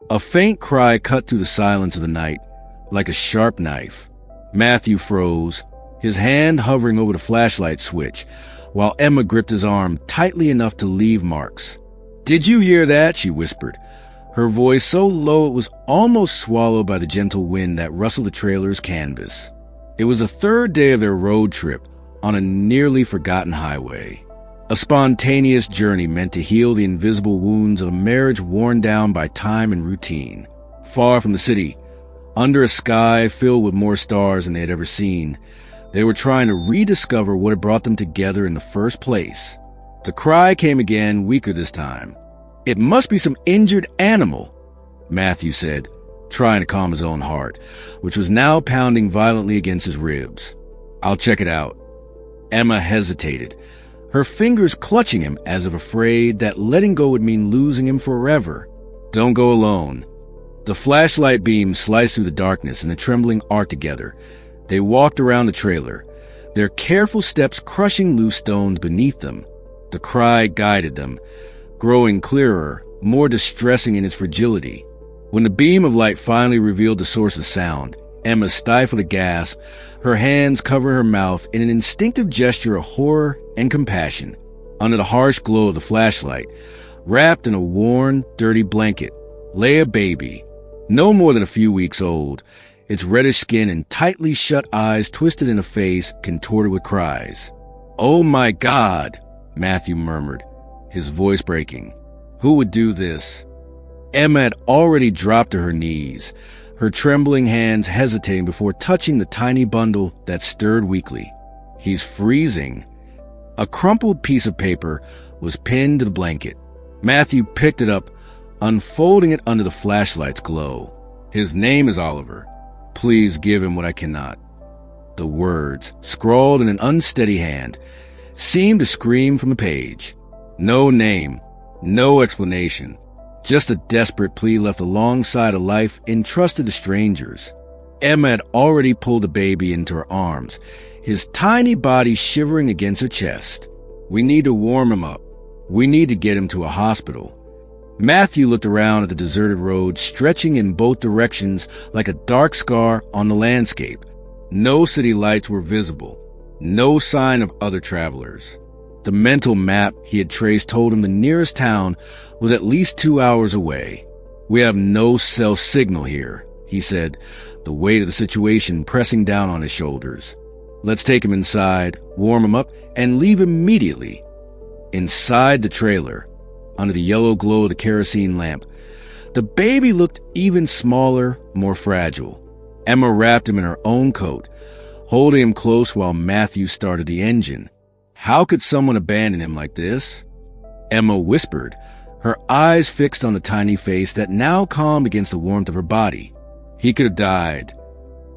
A faint cry cut through the silence of the night, like a sharp knife. Matthew froze, his hand hovering over the flashlight switch, while Emma gripped his arm tightly enough to leave marks. "Did you hear that?" she whispered, her voice so low it was almost swallowed by the gentle wind that rustled the trailer's canvas. It was the third day of their road trip on a nearly forgotten highway. A spontaneous journey meant to heal the invisible wounds of a marriage worn down by time and routine. Far from the city, under a sky filled with more stars than they had ever seen, they were trying to rediscover what had brought them together in the first place. The cry came again, weaker this time. "It must be some injured animal," Matthew said, trying to calm his own heart, which was now pounding violently against his ribs. "I'll check it out." Emma hesitated, her fingers clutching him as if afraid that letting go would mean losing him forever. "Don't go alone." The flashlight beam sliced through the darkness and the trembling arc together. They walked around the trailer, their careful steps crushing loose stones beneath them. The cry guided them, growing clearer, more distressing in its fragility. When the beam of light finally revealed the source of sound, Emma stifled a gasp, her hands covering her mouth in an instinctive gesture of horror and compassion. Under the harsh glow of the flashlight, wrapped in a worn, dirty blanket, lay a baby, no more than a few weeks old, its reddish skin and tightly shut eyes twisted in a face contorted with cries. "Oh my God," Matthew murmured, his voice breaking. "Who would do this?" Emma had already dropped to her knees, her trembling hands hesitating before touching the tiny bundle that stirred weakly. "He's freezing." A crumpled piece of paper was pinned to the blanket. Matthew picked it up, unfolding it under the flashlight's glow. "His name is Oliver. Please give him what I cannot." The words, scrawled in an unsteady hand, seemed to scream from the page. No name, no explanation, just a desperate plea left alongside a life entrusted to strangers. Emma had already pulled the baby into her arms, his tiny body shivering against her chest. "We need to warm him up. We need to get him to a hospital." Matthew looked around at the deserted road stretching in both directions like a dark scar on the landscape. No city lights were visible, no sign of other travelers. The mental map he had traced told him the nearest town was at least 2 hours away. "We have no cell signal here," he said, the weight of the situation pressing down on his shoulders. "Let's take him inside, warm him up, and leave immediately." Inside the trailer, under the yellow glow of the kerosene lamp, the baby looked even smaller, more fragile. Emma wrapped him in her own coat, holding him close while Matthew started the engine. How could someone abandon him like this? Emma whispered, her eyes fixed on the tiny face that now calmed against the warmth of her body. "He could have died."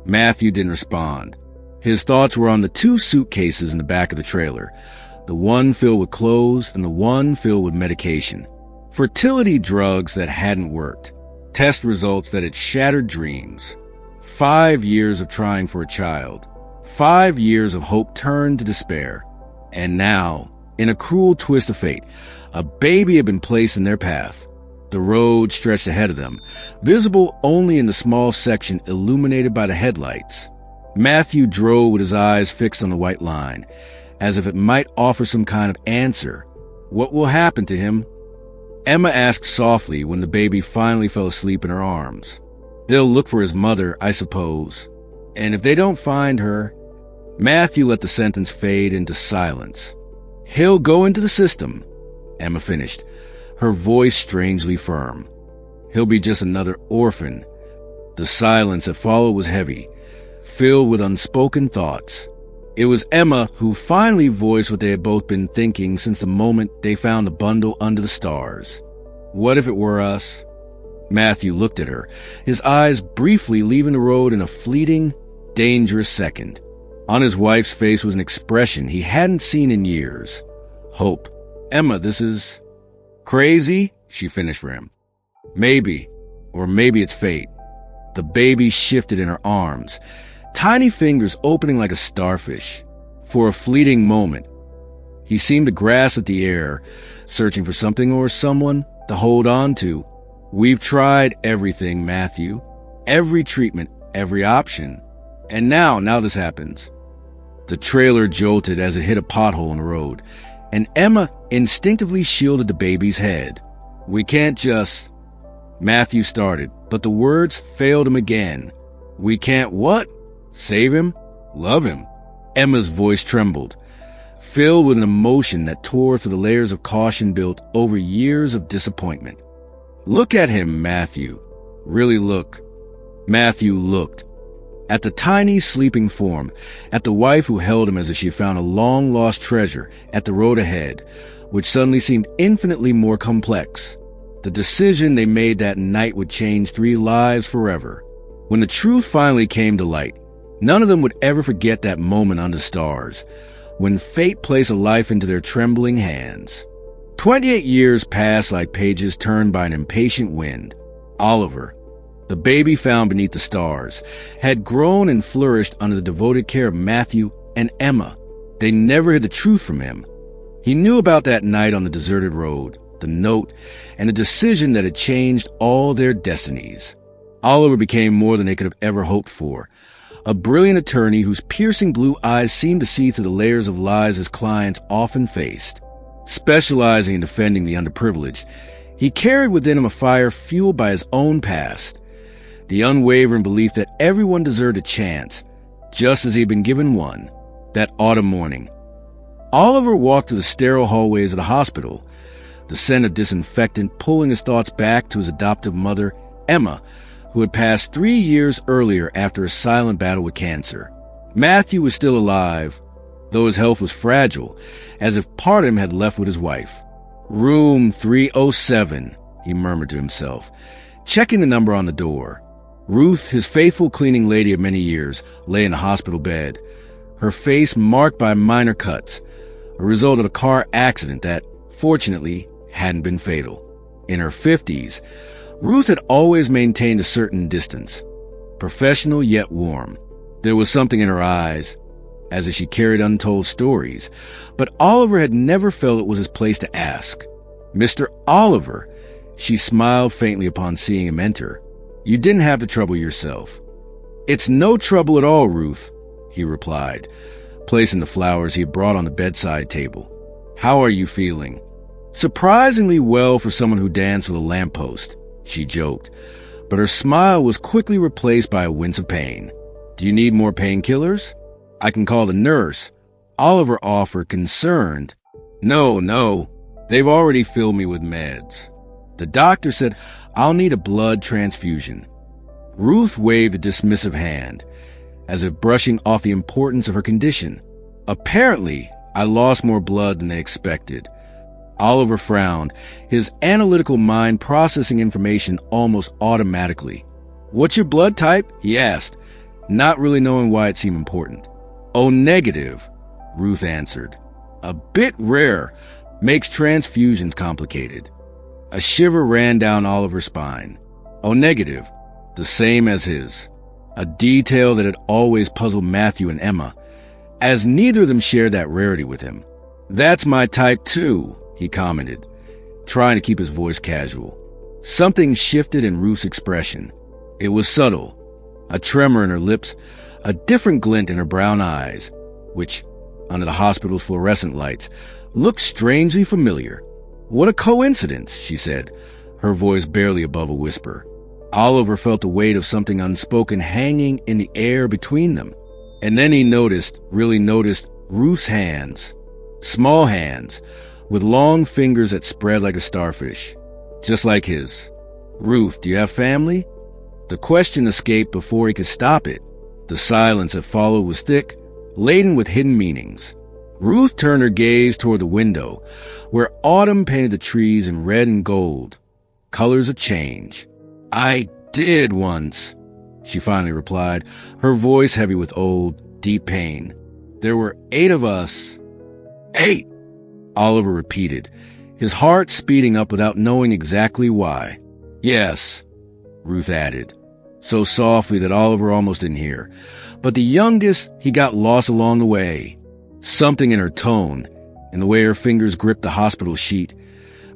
Matthew didn't respond. His thoughts were on the 2 suitcases in the back of the trailer, the one filled with clothes and the one filled with medication. Fertility drugs that hadn't worked. Test results that had shattered dreams. 5 years of trying for a child. 5 years of hope turned to despair. And now, in a cruel twist of fate, a baby had been placed in their path. The road stretched ahead of them, visible only in the small section illuminated by the headlights. Matthew drove with his eyes fixed on the white line, as if it might offer some kind of answer. What will happen to him? Emma asked softly when the baby finally fell asleep in her arms. "They'll look for his mother, I suppose. And if they don't find her..." Matthew let the sentence fade into silence. "He'll go into the system," Emma finished, her voice strangely firm. "He'll be just another orphan." The silence that followed was heavy, filled with unspoken thoughts. It was Emma who finally voiced what they had both been thinking since the moment they found the bundle under the stars. What if it were us? Matthew looked at her, his eyes briefly leaving the road in a fleeting, dangerous second. On his wife's face was an expression he hadn't seen in years. Hope. "Emma, this is crazy," she finished for him. "Maybe, or maybe it's fate." The baby shifted in her arms, tiny fingers opening like a starfish. For a fleeting moment, he seemed to grasp at the air, searching for something or someone to hold on to. We've tried everything, Matthew. Every treatment, every option. And now this happens. The trailer jolted as it hit a pothole in the road, and Emma instinctively shielded the baby's head. We can't just... Matthew started, but the words failed him again. We can't what? Save him? Love him? Emma's voice trembled, filled with an emotion that tore through the layers of caution built over years of disappointment. Look at him, Matthew. Really look. Matthew looked. At the tiny sleeping form, at the wife who held him as if she found a long-lost treasure, at the road ahead, which suddenly seemed infinitely more complex. The decision they made that night would change 3 lives forever. When the truth finally came to light, none of them would ever forget that moment under stars, when fate placed a life into their trembling hands. 28 years passed like pages turned by an impatient wind. Oliver, the baby found beneath the stars, had grown and flourished under the devoted care of Matthew and Emma. They never hid the truth from him. He knew about that night on the deserted road, the note, and the decision that had changed all their destinies. Oliver became more than they could have ever hoped for. A brilliant attorney whose piercing blue eyes seemed to see through the layers of lies his clients often faced. Specializing in defending the underprivileged, he carried within him a fire fueled by his own past, the unwavering belief that everyone deserved a chance, just as he had been given one, that autumn morning. Oliver walked through the sterile hallways of the hospital, the scent of disinfectant pulling his thoughts back to his adoptive mother, Emma, who had passed 3 years earlier after a silent battle with cancer. Matthew was still alive, though his health was fragile, as if part of him had left with his wife. Room 307, he murmured to himself, checking the number on the door. Ruth, his faithful cleaning lady of many years, lay in a hospital bed, her face marked by minor cuts, a result of a car accident that, fortunately, hadn't been fatal. In her 50s, Ruth had always maintained a certain distance, professional yet warm. There was something in her eyes, as if she carried untold stories, but Oliver had never felt it was his place to ask. Mr. Oliver, she smiled faintly upon seeing him enter. You didn't have to trouble yourself. It's no trouble at all, Ruth, he replied, placing the flowers he had brought on the bedside table. How are you feeling? Surprisingly well for someone who danced with a lamppost, she joked, but her smile was quickly replaced by a wince of pain. Do you need more painkillers? I can call the nurse, Oliver offered, concerned. No, they've already filled me with meds. The doctor said I'll need a blood transfusion. Ruth waved a dismissive hand, as if brushing off the importance of her condition. Apparently, I lost more blood than they expected. Oliver frowned, his analytical mind processing information almost automatically. What's your blood type? He asked, not really knowing why it seemed important. O negative, Ruth answered. A bit rare, makes transfusions complicated. A shiver ran down Oliver's spine. O negative, the same as his. A detail that had always puzzled Matthew and Emma, as neither of them shared that rarity with him. That's my type too, he commented, trying to keep his voice casual. Something shifted in Ruth's expression. It was subtle, a tremor in her lips, a different glint in her brown eyes, which, under the hospital's fluorescent lights, looked strangely familiar. What a coincidence, she said, her voice barely above a whisper. Oliver felt the weight of something unspoken hanging in the air between them. And then he really noticed, Ruth's hands. Small hands, with long fingers that spread like a starfish, just like his. Ruth, do you have family? The question escaped before he could stop it. The silence that followed was thick, laden with hidden meanings. Ruth turned her gaze toward the window, where autumn painted the trees in red and gold, colors of change. I did once, she finally replied, her voice heavy with old, deep pain. There were 8 of us. 8, Oliver repeated, his heart speeding up without knowing exactly why. Yes, Ruth added, so softly that Oliver almost didn't hear. But the youngest, he got lost along the way. Something in her tone, in the way her fingers gripped the hospital sheet,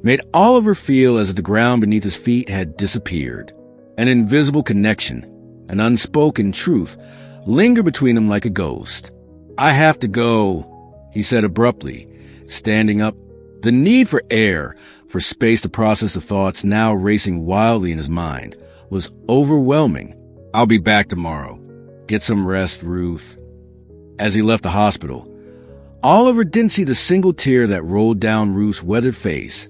made Oliver feel as if the ground beneath his feet had disappeared. An invisible connection, an unspoken truth, lingered between them like a ghost. "I have to go," he said abruptly, standing up. The need for air, for space to process the thoughts now racing wildly in his mind, was overwhelming. "I'll be back tomorrow. Get some rest, Ruth." As he left the hospital, Oliver didn't see the single tear that rolled down Ruth's weathered face,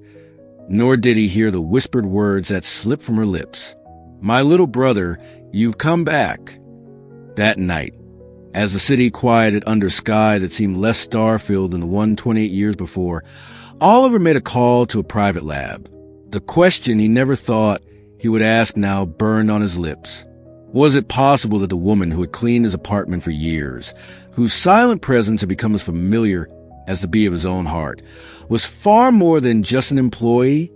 nor did he hear the whispered words that slipped from her lips. "My little brother, you've come back." That night, as the city quieted under a sky that seemed less star-filled than the one 28 years before, Oliver made a call to a private lab. The question he never thought he would ask now burned on his lips. Was it possible that the woman who had cleaned his apartment for years, whose silent presence had become as familiar as the beat of his own heart, was far more than just an employee?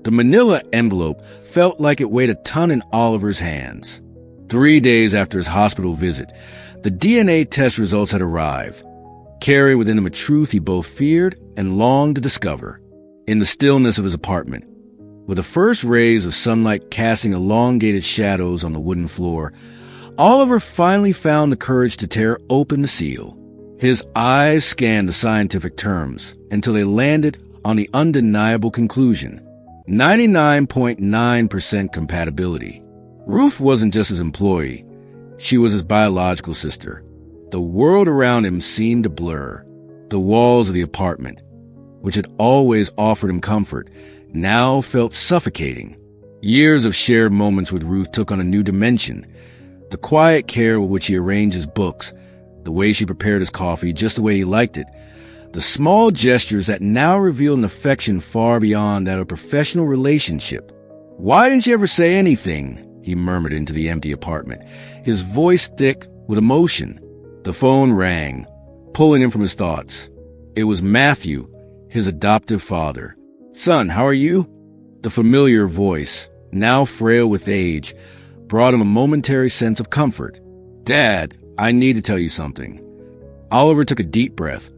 The manila envelope felt like it weighed a ton in Oliver's hands. 3 days after his hospital visit, the DNA test results had arrived, carrying within them a truth he both feared and longed to discover. In the stillness of his apartment, with the first rays of sunlight casting elongated shadows on the wooden floor, Oliver finally found the courage to tear open the seal. His eyes scanned the scientific terms until they landed on the undeniable conclusion: 99.9% compatibility. Ruth wasn't just his employee. She was his biological sister. The world around him seemed to blur. The walls of the apartment, which had always offered him comfort, now felt suffocating. Years of shared moments with Ruth took on a new dimension. The quiet care with which he arranged his books, the way she prepared his coffee just the way he liked it, the small gestures that now revealed an affection far beyond that of a professional relationship. "Why didn't you ever say anything?" he murmured into the empty apartment, his voice thick with emotion. The phone rang, pulling him from his thoughts. It was Matthew, his adoptive father. "Son, how are you?" The familiar voice, now frail with age, brought him a momentary sense of comfort. "Dad, I need to tell you something." Oliver took a deep breath,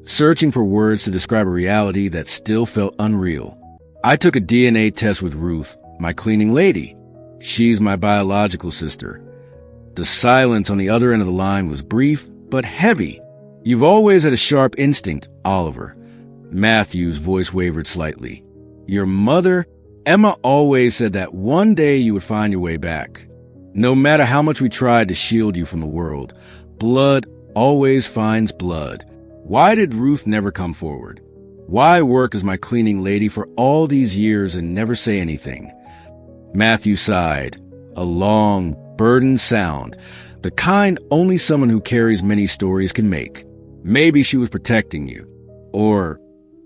searching for words to describe a reality that still felt unreal. "I took a DNA test with Ruth, my cleaning lady. She's my biological sister." The silence on the other end of the line was brief, but heavy. "You've always had a sharp instinct, Oliver." Matthew's voice wavered slightly. "Your mother, Emma, always said that one day you would find your way back. No matter how much we tried to shield you from the world, blood always finds blood. Why did Ruth never come forward? Why work as my cleaning lady for all these years and never say anything?" Matthew sighed, a long, burdened sound, the kind only someone who carries many stories can make. Maybe she was protecting you. Or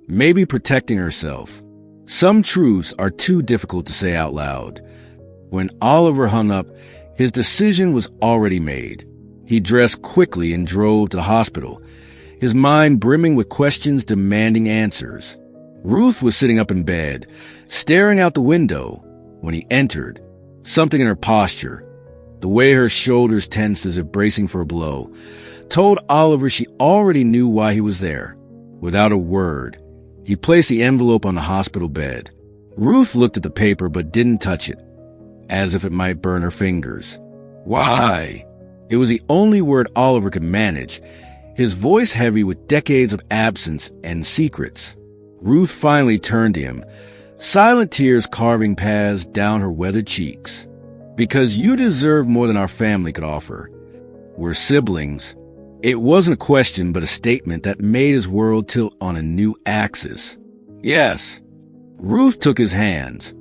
maybe protecting herself. Some truths are too difficult to say out loud. When Oliver hung up, his decision was already made. He dressed quickly and drove to the hospital, his mind brimming with questions demanding answers. Ruth was sitting up in bed, staring out the window, when he entered. Something in her posture, the way her shoulders tensed as if bracing for a blow, told Oliver she already knew why he was there. Without a word, he placed the envelope on the hospital bed. Ruth looked at the paper but didn't touch it, as if it might burn her fingers. "Why?" It was the only word Oliver could manage, his voice heavy with decades of absence and secrets. Ruth finally turned to him, silent tears carving paths down her weathered cheeks. "Because you deserve more than our family could offer. We're siblings." It wasn't a question but a statement that made his world tilt on a new axis. "Yes." Ruth took his hands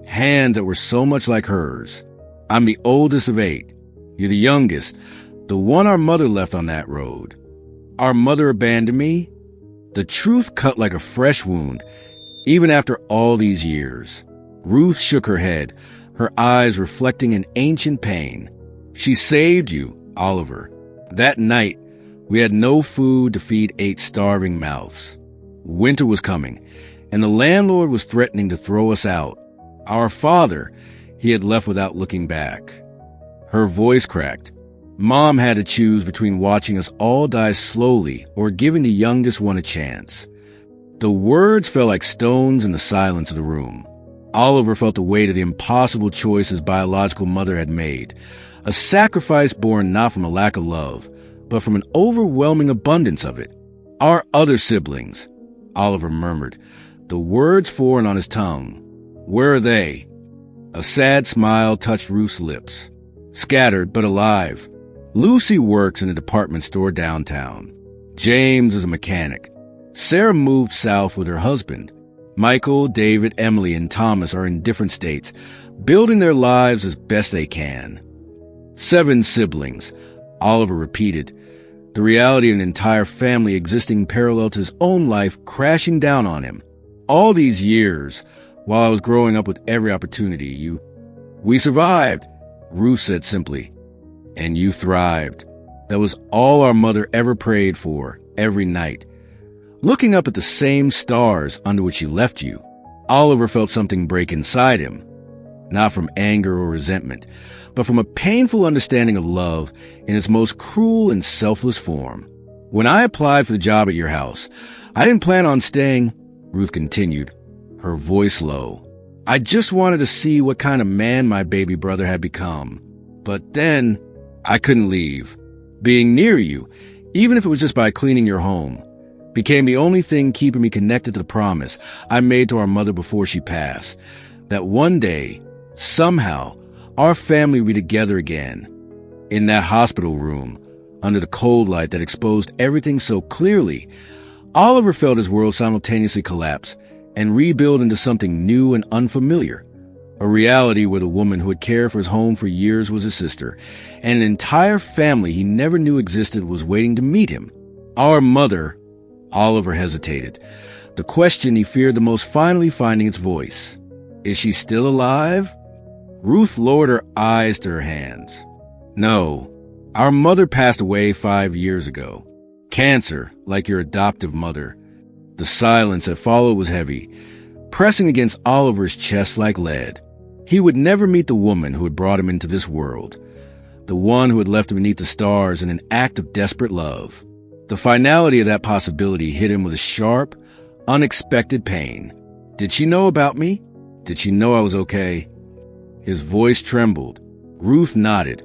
that were so much like hers. "I'm the oldest of 8. You're the youngest, the one our mother left on that road." "Our mother abandoned me?" The truth cut like a fresh wound, even after all these years. Ruth shook her head, her eyes reflecting an ancient pain. "She saved you, Oliver. That night, we had no food to feed 8 starving mouths. Winter was coming, and the landlord was threatening to throw us out. Our father, he had left without looking back." Her voice cracked. Mom had to choose between watching us all die slowly or giving the youngest one a chance. The words fell like stones in the silence of the room. Oliver felt the weight of the impossible choice his biological mother had made, a sacrifice born not from a lack of love, but from an overwhelming abundance of it. Our other siblings, Oliver murmured, the words foreign on his tongue. Where are they? A sad smile touched Ruth's lips. Scattered, but alive. Lucy works in a department store downtown. James is a mechanic. Sarah moved south with her husband. Michael, David, Emily, and Thomas are in different states, building their lives as best they can. 7 siblings, Oliver repeated, the reality of an entire family existing parallel to his own life crashing down on him. All these years, while I was growing up with every opportunity, We survived, Ruth said simply. And you thrived. That was all our mother ever prayed for, every night. Looking up at the same stars under which she left you, Oliver felt something break inside him. Not from anger or resentment, but from a painful understanding of love in its most cruel and selfless form. When I applied for the job at your house, I didn't plan on staying, Ruth continued, her voice low. I just wanted to see what kind of man my baby brother had become. But then, I couldn't leave. Being near you, even if it was just by cleaning your home, became the only thing keeping me connected to the promise I made to our mother before she passed, that one day, somehow, our family would be together again. In that hospital room, under the cold light that exposed everything so clearly, Oliver felt his world simultaneously collapse and rebuild into something new and unfamiliar, a reality where the woman who had cared for his home for years was his sister, and an entire family he never knew existed was waiting to meet him. Our mother, Oliver hesitated, the question he feared the most finally finding its voice. Is she still alive? Ruth lowered her eyes to her hands. No, our mother passed away 5 years ago. Cancer, like your adoptive mother. The silence that followed was heavy, pressing against Oliver's chest like lead. He would never meet the woman who had brought him into this world, the one who had left him beneath the stars in an act of desperate love. The finality of that possibility hit him with a sharp, unexpected pain. Did she know about me? Did she know I was okay? His voice trembled. Ruth nodded,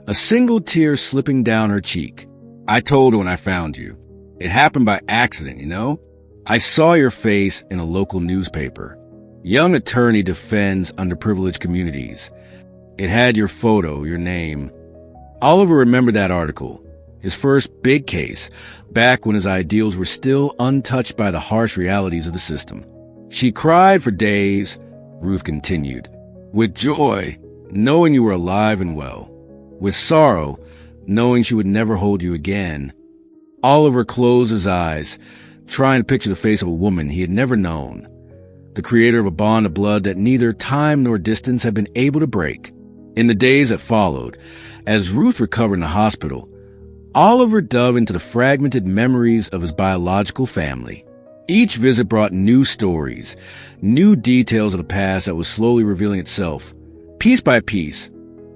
a single tear slipping down her cheek. I told her when I found you. It happened by accident, you know? I saw your face in a local newspaper. Young attorney defends underprivileged communities. It had your photo, your name. Oliver remembered that article, his first big case, back when his ideals were still untouched by the harsh realities of the system. She cried for days, Ruth continued, with joy, knowing you were alive and well, with sorrow, knowing she would never hold you again. Oliver closed his eyes, trying to picture the face of a woman he had never known, the creator of a bond of blood that neither time nor distance had been able to break. In the days that followed, as Ruth recovered in the hospital, Oliver dove into the fragmented memories of his biological family. Each visit brought new stories, new details of the past that was slowly revealing itself, piece by piece,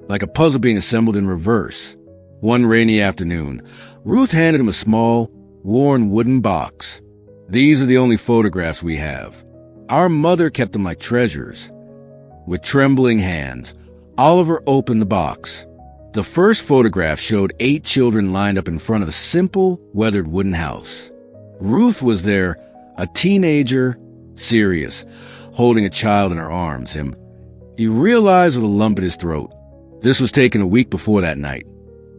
like a puzzle being assembled in reverse. One rainy afternoon, Ruth handed him a small, worn wooden box. These are the only photographs we have. Our mother kept them like treasures. With trembling hands, Oliver opened the box. The first photograph showed 8 children lined up in front of a simple, weathered wooden house. Ruth was there, a teenager, serious, holding a child in her arms. He realized with a lump in his throat. This was taken a week before that night,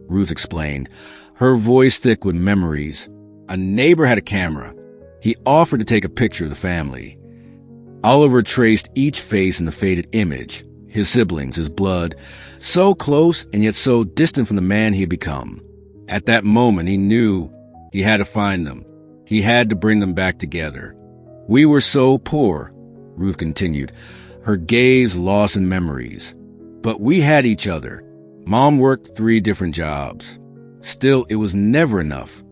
Ruth explained, her voice thick with memories. A neighbor had a camera. He offered to take a picture of the family. Oliver traced each face in the faded image, his siblings, his blood, so close and yet so distant from the man he had become. At that moment, he knew he had to find them. He had to bring them back together. We were so poor, Ruth continued, her gaze lost in memories. But we had each other. Mom worked 3 different jobs. Still, it was never enough.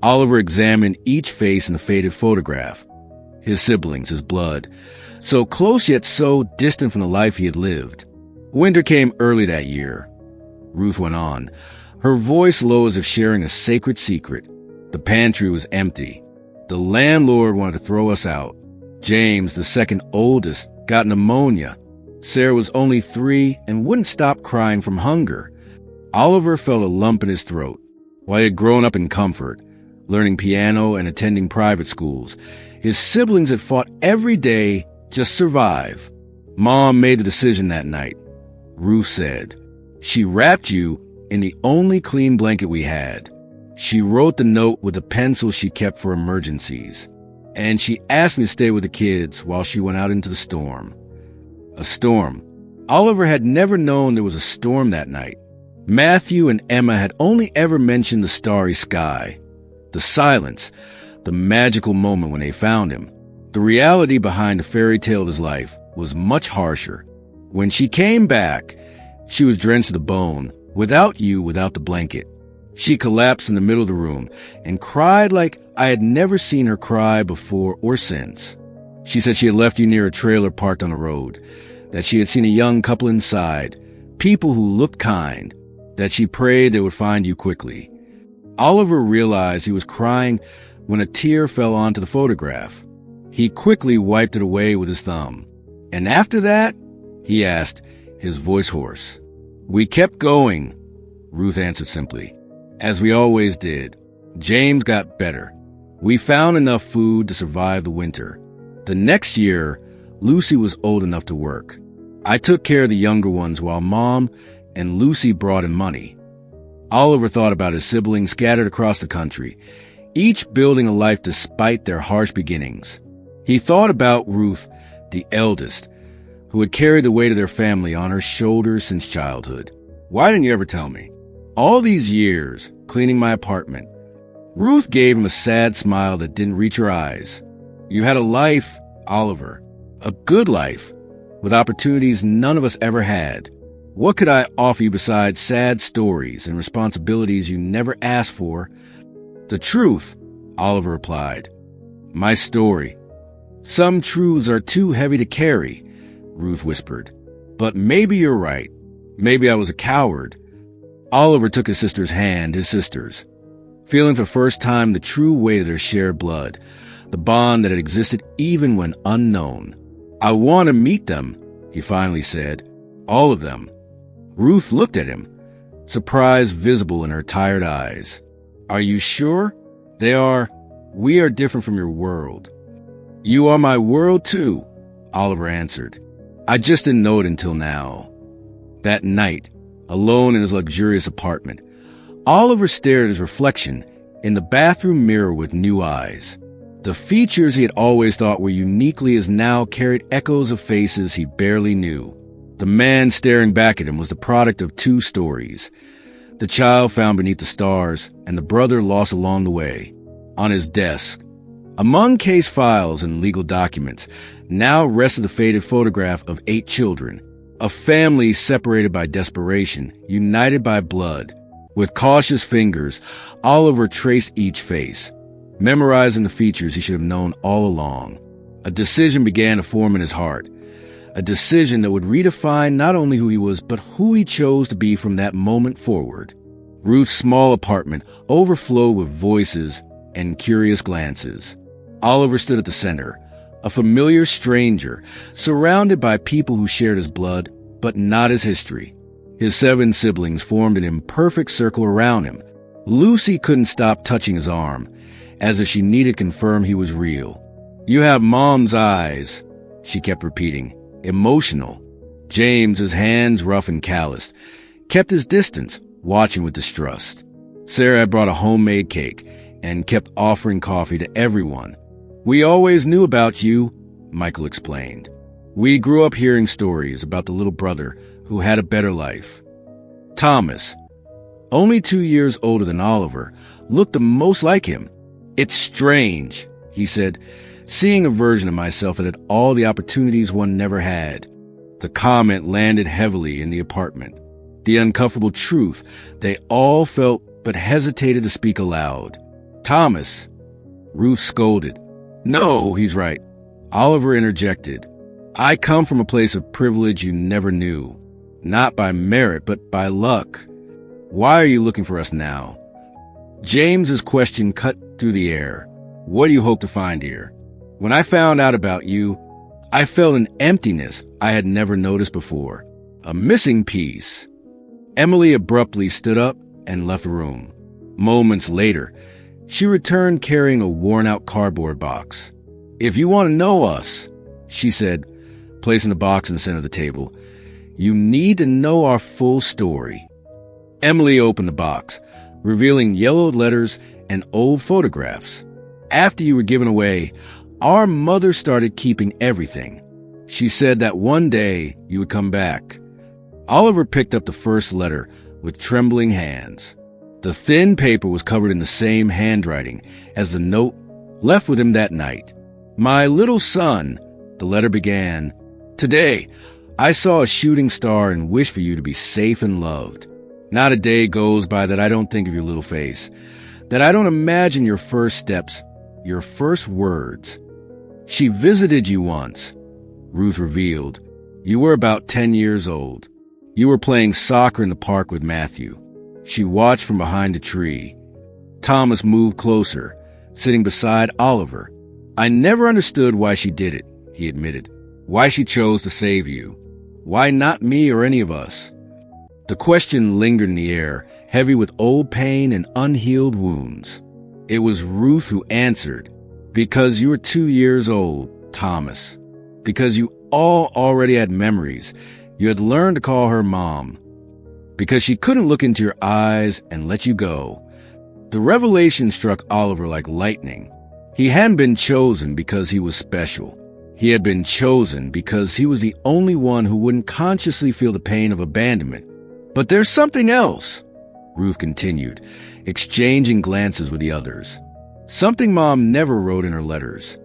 Oliver examined each face in the faded photograph. His siblings, his blood, so close yet so distant from the life he had lived. Winter came early that year, Ruth went on, her voice low as if sharing a sacred secret. The pantry was empty. The landlord wanted to throw us out. James, the second oldest, got pneumonia. Sarah was only 3 and wouldn't stop crying from hunger. Oliver felt a lump in his throat. While he had grown up in comfort, learning piano and attending private schools, his siblings had fought every day just to survive. Mom made the decision that night. Ruth said. She wrapped you in the only clean blanket we had. She wrote the note with a pencil she kept for emergencies. And she asked me to stay with the kids while she went out into the storm. A storm. Oliver had never known there was a storm that night. Matthew and Emma had only ever mentioned the starry sky, the silence, the magical moment when they found him. The reality behind the fairy tale of his life was much harsher. When she came back, she was drenched to the bone, without you, without the blanket. She collapsed in the middle of the room and cried like I had never seen her cry before or since. She said she had left you near a trailer parked on the road, that she had seen a young couple inside, people who looked kind, that she prayed they would find you quickly. Oliver realized he was crying when a tear fell onto the photograph. He quickly wiped it away with his thumb. And after that, he asked, his voice hoarse. We kept going, Ruth answered simply, as we always did. James got better. We found enough food to survive the winter. The next year, Lucy was old enough to work. I took care of the younger ones while Mom and Lucy brought in money. Oliver thought about his siblings scattered across the country, each building a life despite their harsh beginnings. He thought about Ruth, the eldest, who had carried the weight of their family on her shoulders since childhood. Why didn't you ever tell me? All these years, cleaning my apartment. Ruth gave him a sad smile that didn't reach her eyes. You had a life, Oliver, a good life, with opportunities none of us ever had. What could I offer you besides sad stories and responsibilities you never asked for? The truth, Oliver replied. My story. Some truths are too heavy to carry, Ruth whispered. But maybe you're right. Maybe I was a coward. Oliver took his sister's hand, his sister's, feeling for the first time the true weight of their shared blood, the bond that had existed even when unknown. I want to meet them, he finally said. All of them. Ruth looked at him, surprise visible in her tired eyes. Are you sure? We are different from your world. You are my world too, Oliver answered. I just didn't know it until now. That night, alone in his luxurious apartment, Oliver stared at his reflection in the bathroom mirror with new eyes. The features he had always thought were uniquely as now carried echoes of faces he barely knew. The man staring back at him was the product of 2 stories. The child found beneath the stars and the brother lost along the way. On his desk, among case files and legal documents, now rested the faded photograph of 8 children, a family separated by desperation, united by blood. With cautious fingers, Oliver traced each face, memorizing the features he should have known all along. A decision began to form in his heart, a decision that would redefine not only who he was, but who he chose to be from that moment forward. Ruth's small apartment overflowed with voices and curious glances. Oliver stood at the center, a familiar stranger, surrounded by people who shared his blood, but not his history. His 7 siblings formed an imperfect circle around him. Lucy couldn't stop touching his arm, as if she needed to confirm he was real. You have Mom's eyes, she kept repeating, emotional. James, his hands rough and calloused, kept his distance, watching with distrust. Sarah had brought a homemade cake and kept offering coffee to everyone. We always knew about you, Michael explained. We grew up hearing stories about the little brother who had a better life. Thomas, only 2 years older than Oliver, looked the most like him. It's strange, he said, seeing a version of myself that had all the opportunities one never had. The comment landed heavily in the apartment. The uncomfortable truth they all felt but hesitated to speak aloud. Thomas, Ruth scolded. No, he's right. Oliver interjected. I come from a place of privilege you never knew. Not by merit, but by luck. Why are you looking for us now? James's question cut through the air. What do you hope to find here? When I found out about you, I felt an emptiness I had never noticed before. A missing piece. Emily abruptly stood up and left the room. Moments later, she returned carrying a worn-out cardboard box. If you want to know us, she said, placing the box in the center of the table, you need to know our full story. Emily opened the box, revealing yellowed letters and old photographs. After you were given away, our mother started keeping everything. She said that one day you would come back. Oliver picked up the first letter with trembling hands. The thin paper was covered in the same handwriting as the note left with him that night. My little son, the letter began, today, I saw a shooting star and wish for you to be safe and loved. Not a day goes by that I don't think of your little face, that I don't imagine your first steps, your first words. She visited you once, Ruth revealed. You were about 10 years old. You were playing soccer in the park with Matthew. She watched from behind a tree. Thomas moved closer, sitting beside Oliver. I never understood why she did it, he admitted. Why she chose to save you. Why not me or any of us? The question lingered in the air, heavy with old pain and unhealed wounds. It was Ruth who answered. Because you were 2 years old, Thomas. Because you all already had memories. You had learned to call her Mom. Because she couldn't look into your eyes and let you go. The revelation struck Oliver like lightning. He hadn't been chosen because he was special. He had been chosen because he was the only one who wouldn't consciously feel the pain of abandonment. But there's something else, Ruth continued, exchanging glances with the others. Something Mom never wrote in her letters.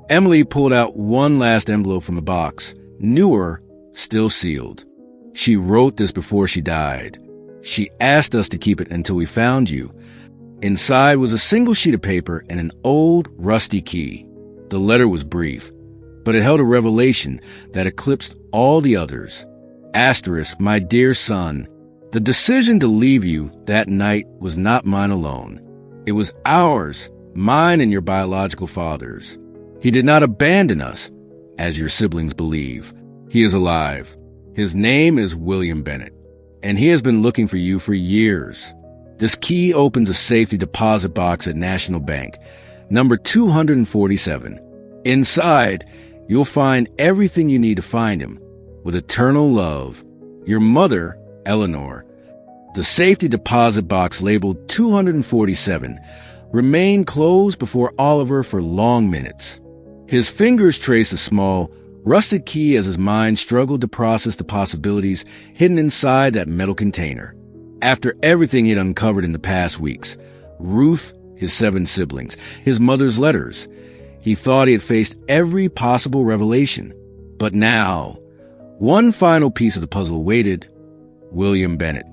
Emily pulled out one last envelope from the box, newer, still sealed. She wrote this before she died. She asked us to keep it until we found you. Inside was a single sheet of paper and an old, rusty key. The letter was brief, but it held a revelation that eclipsed all the others. Asterisk, my dear son, the decision to leave you that night was not mine alone. It was ours, mine and your biological father's. He did not abandon us, as your siblings believe. He is alive. His name is William Bennett, and he has been looking for you for years. This key opens a safety deposit box at National Bank, number 247. Inside, you'll find everything you need to find him. With eternal love, your mother, Eleanor. The safety deposit box labeled 247 remained closed before Oliver for long minutes. His fingers traced a small, rusted key as his mind struggled to process the possibilities hidden inside that metal container. After everything he had uncovered in the past weeks, Ruth, his 7 siblings, his mother's letters, he thought he had faced every possible revelation. But now, one final piece of the puzzle awaited: William Bennett,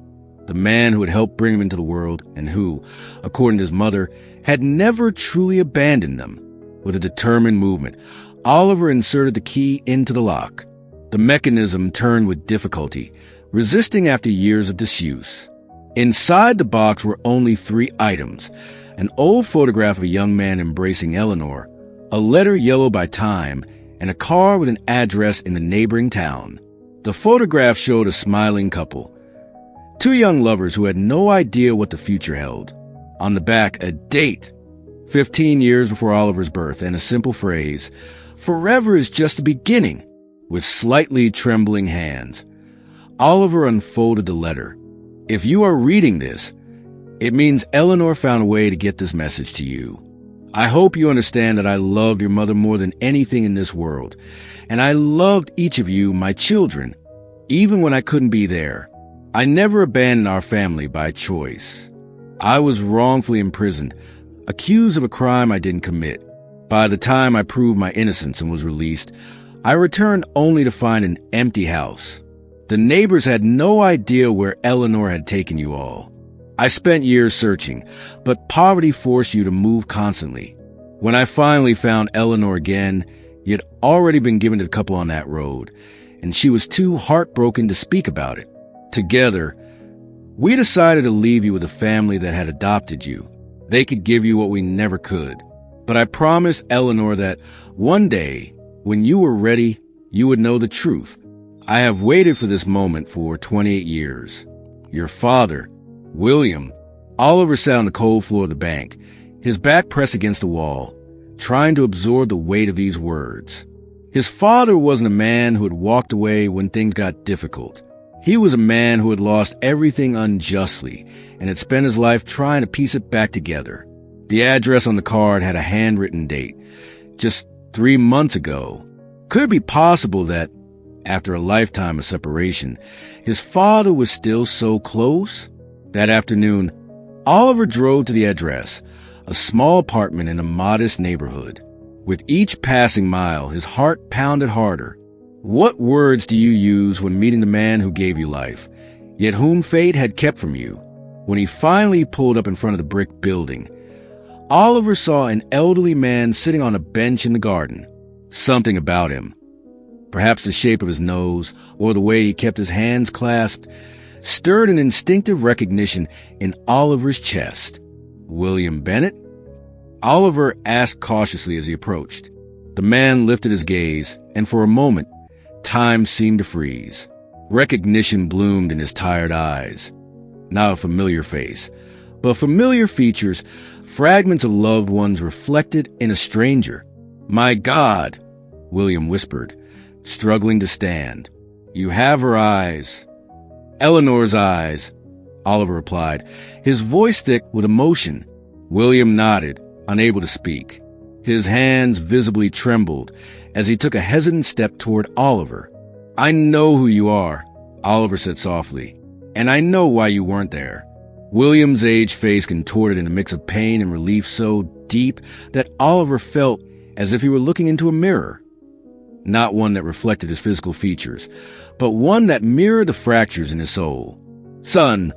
the man who had helped bring him into the world and who, according to his mother, had never truly abandoned them. With a determined movement, Oliver inserted the key into the lock. The mechanism turned with difficulty, resisting after years of disuse. Inside the box were only 3 items: an old photograph of a young man embracing Eleanor, a letter yellowed by time, and a card with an address in the neighboring town. The photograph showed a smiling couple, 2 young lovers who had no idea what the future held. On the back, a date, 15 years before Oliver's birth, and a simple phrase, "Forever is just the beginning," with slightly trembling hands. Oliver unfolded the letter. If you are reading this, it means Eleanor found a way to get this message to you. I hope you understand that I loved your mother more than anything in this world, and I loved each of you, my children, even when I couldn't be there. I never abandoned our family by choice. I was wrongfully imprisoned, accused of a crime I didn't commit. By the time I proved my innocence and was released, I returned only to find an empty house. The neighbors had no idea where Eleanor had taken you all. I spent years searching, but poverty forced you to move constantly. When I finally found Eleanor again, you had already been given to the couple on that road, and she was too heartbroken to speak about it. Together, we decided to leave you with a family that had adopted you. They could give you what we never could. But I promised Eleanor that one day, when you were ready, you would know the truth. I have waited for this moment for 28 years. Your father, William. Oliver sat on the cold floor of the bank, his back pressed against the wall, trying to absorb the weight of these words. His father wasn't a man who had walked away when things got difficult. He was a man who had lost everything unjustly and had spent his life trying to piece it back together. The address on the card had a handwritten date, just 3 months ago. Could it be possible that, after a lifetime of separation, his father was still so close? That afternoon, Oliver drove to the address, a small apartment in a modest neighborhood. With each passing mile, his heart pounded harder. What words do you use when meeting the man who gave you life, yet whom fate had kept from you? When he finally pulled up in front of the brick building, Oliver saw an elderly man sitting on a bench in the garden. Something about him, perhaps the shape of his nose or the way he kept his hands clasped, stirred an instinctive recognition in Oliver's chest. William Bennett? Oliver asked cautiously as he approached. The man lifted his gaze, and for a moment, time seemed to freeze. Recognition bloomed in his tired eyes. Not a familiar face, but familiar features, fragments of loved ones reflected in a stranger. My God, William whispered, struggling to stand. You have her eyes. Eleanor's eyes, Oliver replied, his voice thick with emotion. William nodded, unable to speak. His hands visibly trembled as he took a hesitant step toward Oliver. I know who you are, Oliver said softly, and I know why you weren't there. William's aged face contorted in a mix of pain and relief so deep that Oliver felt as if he were looking into a mirror. Not one that reflected his physical features, but one that mirrored the fractures in his soul. Son,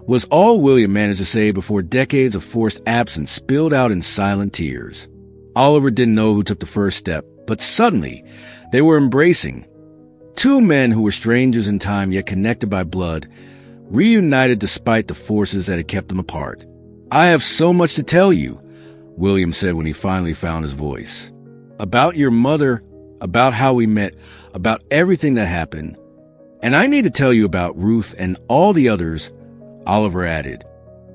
was all William managed to say before decades of forced absence spilled out in silent tears. Oliver didn't know who took the first step, but suddenly they were embracing. Two men who were strangers in time yet connected by blood, reunited despite the forces that had kept them apart. I have so much to tell you, William said when he finally found his voice. About your mother, about how we met, about everything that happened. And I need to tell you about Ruth and all the others, Oliver added.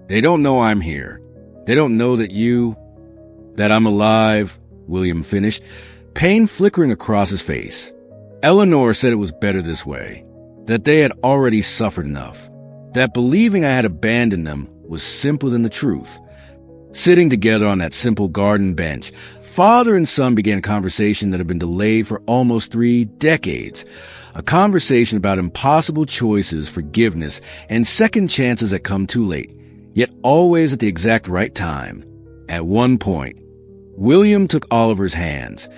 They don't know I'm here. They don't know that I'm alive, William finished, pain flickering across his face. Eleanor said it was better this way, that they had already suffered enough, that believing I had abandoned them was simpler than the truth. Sitting together on that simple garden bench, father and son began a conversation that had been delayed for almost 3 decades, a conversation about impossible choices, forgiveness, and second chances that come too late, yet always at the exact right time. At one point, William took Oliver's hands,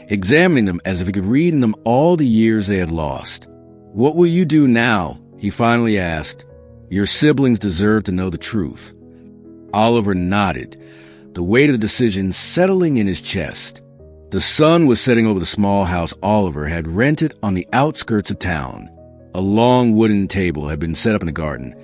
examining them as if he could read in them all the years they had lost. What will you do now? He finally asked. Your siblings deserve to know the truth. Oliver nodded, the weight of the decision settling in his chest. The sun was setting over the small house Oliver had rented on the outskirts of town. A long wooden table had been set up in the garden,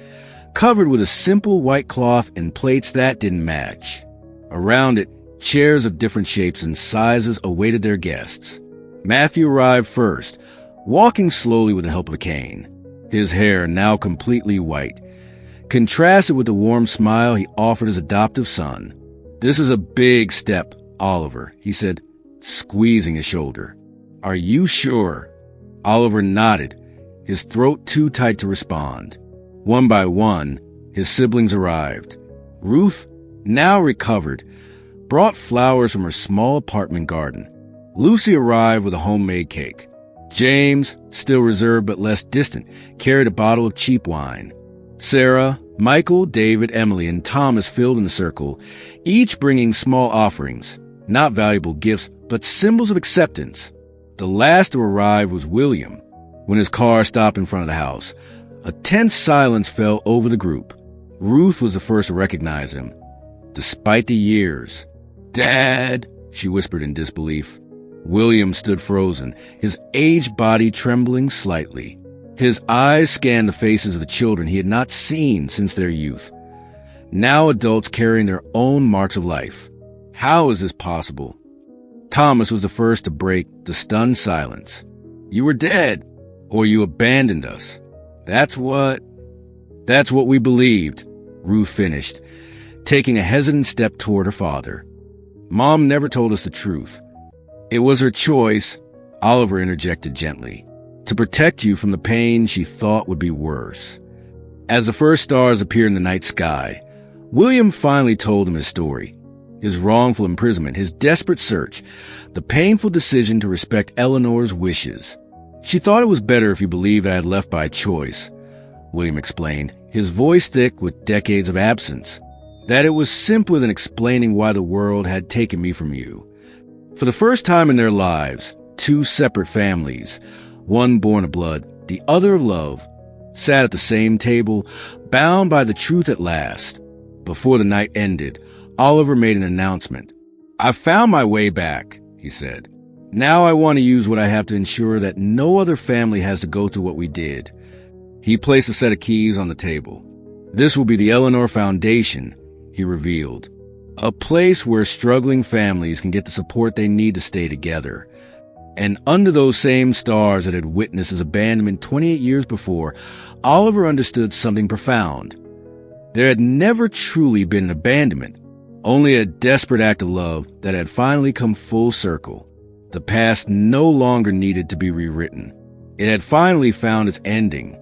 covered with a simple white cloth and plates that didn't match. Around it, chairs of different shapes and sizes awaited their guests. Matthew arrived first, walking slowly with the help of a cane, his hair now completely white, contrasted with the warm smile he offered his adoptive son. This is a big step, Oliver, he said, squeezing his shoulder. Are you sure? Oliver nodded, his throat too tight to respond. One by one, his siblings arrived. Ruth, now recovered, brought flowers from her small apartment garden. Lucy arrived with a homemade cake. James, still reserved but less distant, carried a bottle of cheap wine. Sarah, Michael, David, Emily, and Thomas filled in the circle, each bringing small offerings, not valuable gifts, but symbols of acceptance. The last to arrive was William. When his car stopped in front of the house, a tense silence fell over the group. Ruth was the first to recognize him, despite the years. Dad, she whispered in disbelief. William stood frozen, his aged body trembling slightly. His eyes scanned the faces of the children he had not seen since their youth, now adults carrying their own marks of life. How is this possible? Thomas was the first to break the stunned silence. You were dead, or you abandoned us. That's what we believed, Ruth finished, taking a hesitant step toward her father. Mom never told us the truth. It was her choice, Oliver interjected gently, to protect you from the pain she thought would be worse. As the first stars appeared in the night sky, William finally told him his story. His wrongful imprisonment, his desperate search, the painful decision to respect Eleanor's wishes. She thought it was better if you believed I had left by choice, William explained, his voice thick with decades of absence. That it was simpler than explaining why the world had taken me from you. For the first time in their lives, two separate families, one born of blood, the other of love, sat at the same table, bound by the truth at last. Before the night ended, Oliver made an announcement. "I've found my way back," he said. "Now I want to use what I have to ensure that no other family has to go through what we did." He placed a set of keys on the table. "This will be the Eleanor Foundation," he revealed. "A place where struggling families can get the support they need to stay together." And under those same stars that had witnessed his abandonment 28 years before, Oliver understood something profound. There had never truly been an abandonment, only a desperate act of love that had finally come full circle. The past no longer needed to be rewritten. It had finally found its ending.